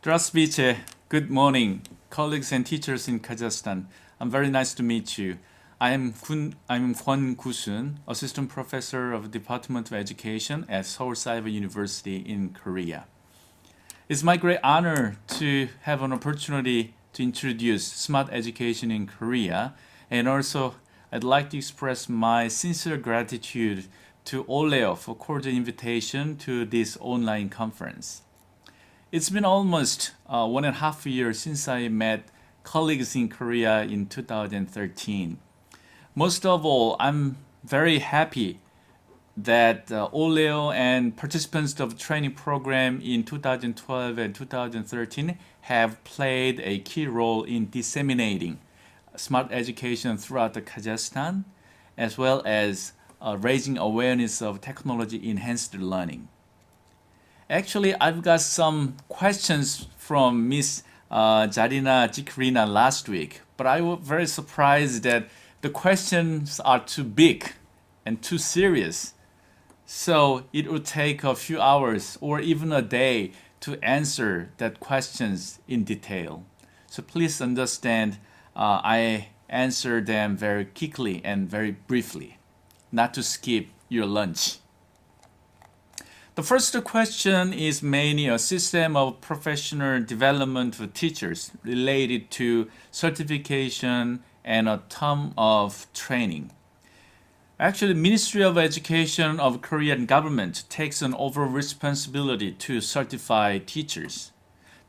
Здравствуйте. Good morning, colleagues and teachers in Kazakhstan. I'm very nice to meet you. I'm Kwon Kusun, Assistant Professor of Department of Education at Seoul University in Korea. It's my great honor to have an opportunity to introduce smart education in Korea, and also I'd like to express my sincere gratitude to Oleo for cordial invitation to this online conference. It's been almost 1.5 years since I met colleagues in Korea in 2013. Most of all, I'm very happy that Oleo and participants of the training program in 2012 and 2013 have played a key role in disseminating smart education throughout the Kazakhstan, as well as raising awareness of technology-enhanced learning. Actually, I've got some questions from Miss Zarina Jikrina last week, but I was very surprised that the questions are too big and too serious. So it would take a few hours or even a day to answer that questions in detail. So please understand, I answer them very quickly and very briefly, not to skip your lunch. The first question is mainly a system of professional development for teachers related to certification and a term of training. Actually, Ministry of Education of Korean government takes an overall responsibility to certify teachers.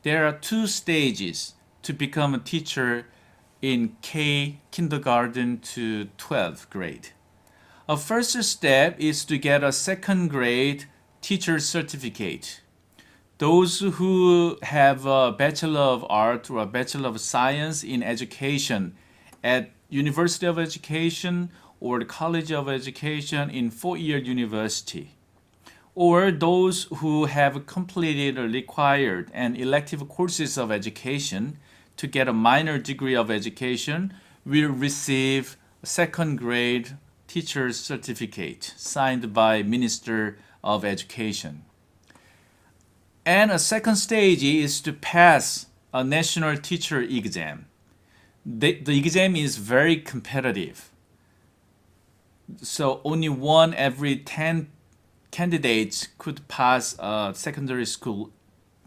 There are two stages to become a teacher in kindergarten to 12th grade. A first step is to get a second grade teacher certificate. Those who have a Bachelor of Art or a Bachelor of Science in Education at University of Education or the College of Education in 4-year university, or those who have completed or required and elective courses of education to get a minor degree of education will receive a second grade teacher's certificate signed by Minister of Education. And a second stage is to pass a national teacher exam. The exam is very competitive. So only one every 10 candidates could pass a secondary school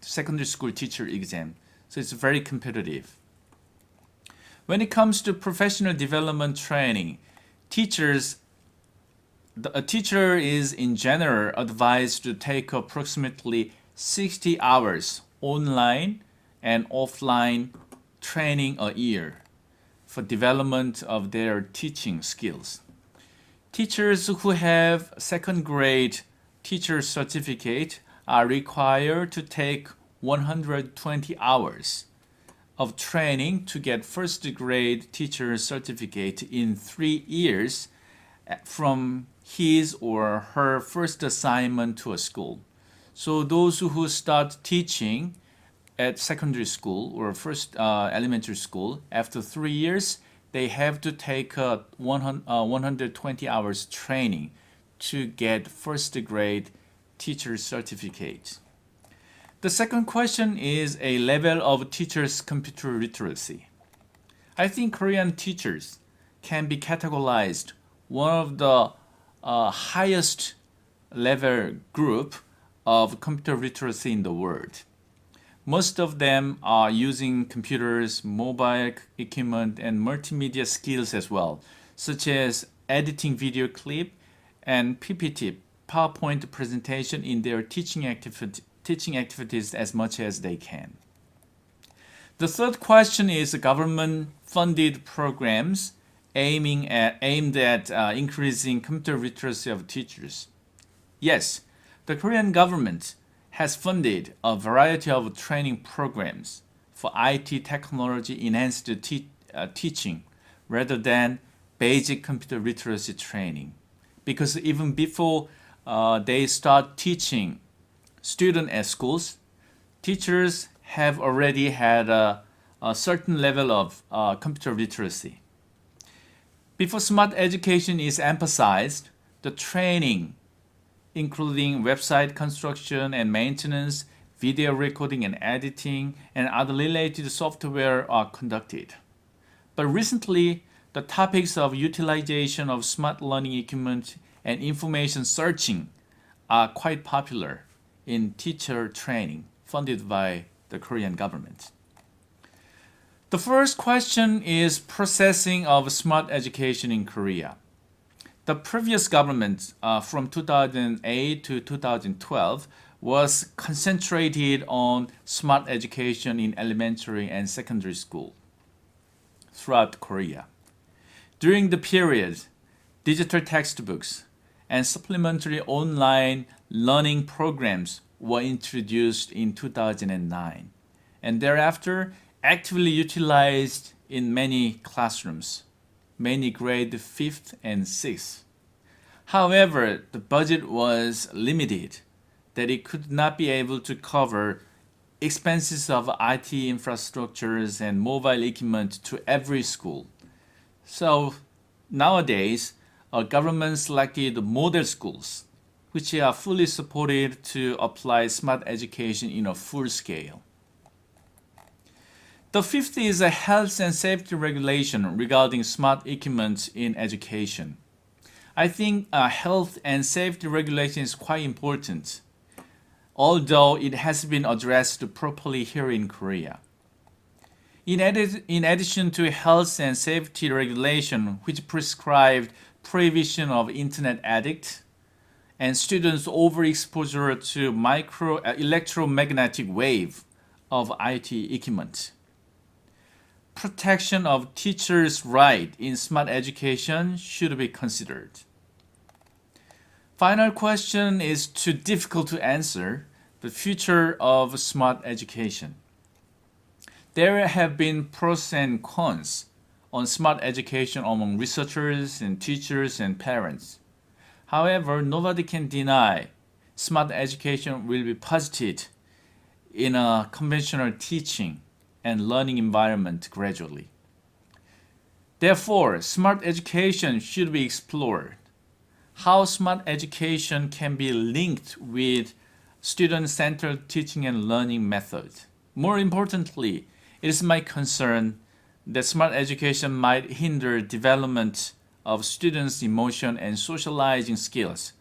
teacher exam. So it's very competitive. When it comes to professional development training, a teacher is in general advised to take approximately 60 hours online and offline training a year for development of their teaching skills. Teachers who have second grade teacher certificate are required to take 120 hours of training to get first grade teacher certificate in 3 years from his or her first assignment to a school. So those who start teaching at secondary school or first elementary school, after 3 years, they have to take 120 hours training to get first grade teacher certificate. The second question is a level of teachers' computer literacy. I think Korean teachers can be categorized one of the highest level group of computer literacy in the world. Most of them are using computers, mobile equipment, and multimedia skills as well, such as editing video clip and PPT, PowerPoint presentation in their teaching activities as much as they can. The third question is government-funded programs aimed at increasing computer literacy of teachers. Yes, the Korean government has funded a variety of training programs for IT technology enhanced teaching rather than basic computer literacy training. Because even before they start teaching students at schools, teachers have already had a certain level of computer literacy. Before smart education is emphasized, the training, including website construction and maintenance, video recording and editing, and other related software are conducted. But recently, the topics of utilization of smart learning equipment and information searching are quite popular in teacher training funded by the Korean government. The first question is processing of smart education in Korea. The previous government from 2008 to 2012 was concentrated on smart education in elementary and secondary school throughout Korea. During the period, digital textbooks and supplementary online learning programs were introduced in 2009 and thereafter actively utilized in many classrooms, mainly grade 5th and 6th. However, the budget was limited, that it could not be able to cover expenses of IT infrastructures and mobile equipment to every school. So nowadays, our government selected model schools, which are fully supported to apply smart education in a full scale. The fifth is a health and safety regulation regarding smart equipment in education. I think health and safety regulation is quite important, although it has been addressed properly here in Korea. In addition to health and safety regulation, which prescribed prohibition of internet addict and students' overexposure to electromagnetic wave of IT equipment, protection of teachers' right in smart education should be considered. Final question is too difficult to answer: the future of smart education. There have been pros and cons on smart education among researchers and teachers and parents. However, nobody can deny smart education will be posited in a conventional teaching and learning environment gradually. Therefore, smart education should be explored. How smart education can be linked with student-centered teaching and learning methods. More importantly, it is my concern that smart education might hinder development of students' emotion and socializing skills,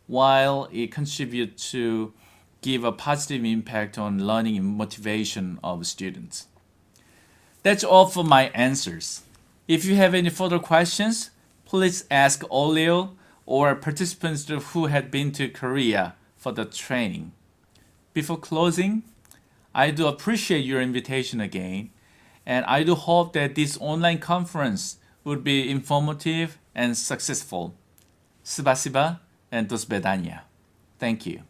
while it contributes to give a positive impact on learning and motivation of students. That's all for my answers. If you have any further questions, please ask Oleo or participants who had been to Korea for the training. Before closing, I do appreciate your invitation again, and I do hope that this online conference would be informative and successful. Spasiba and do svedanya. Thank you.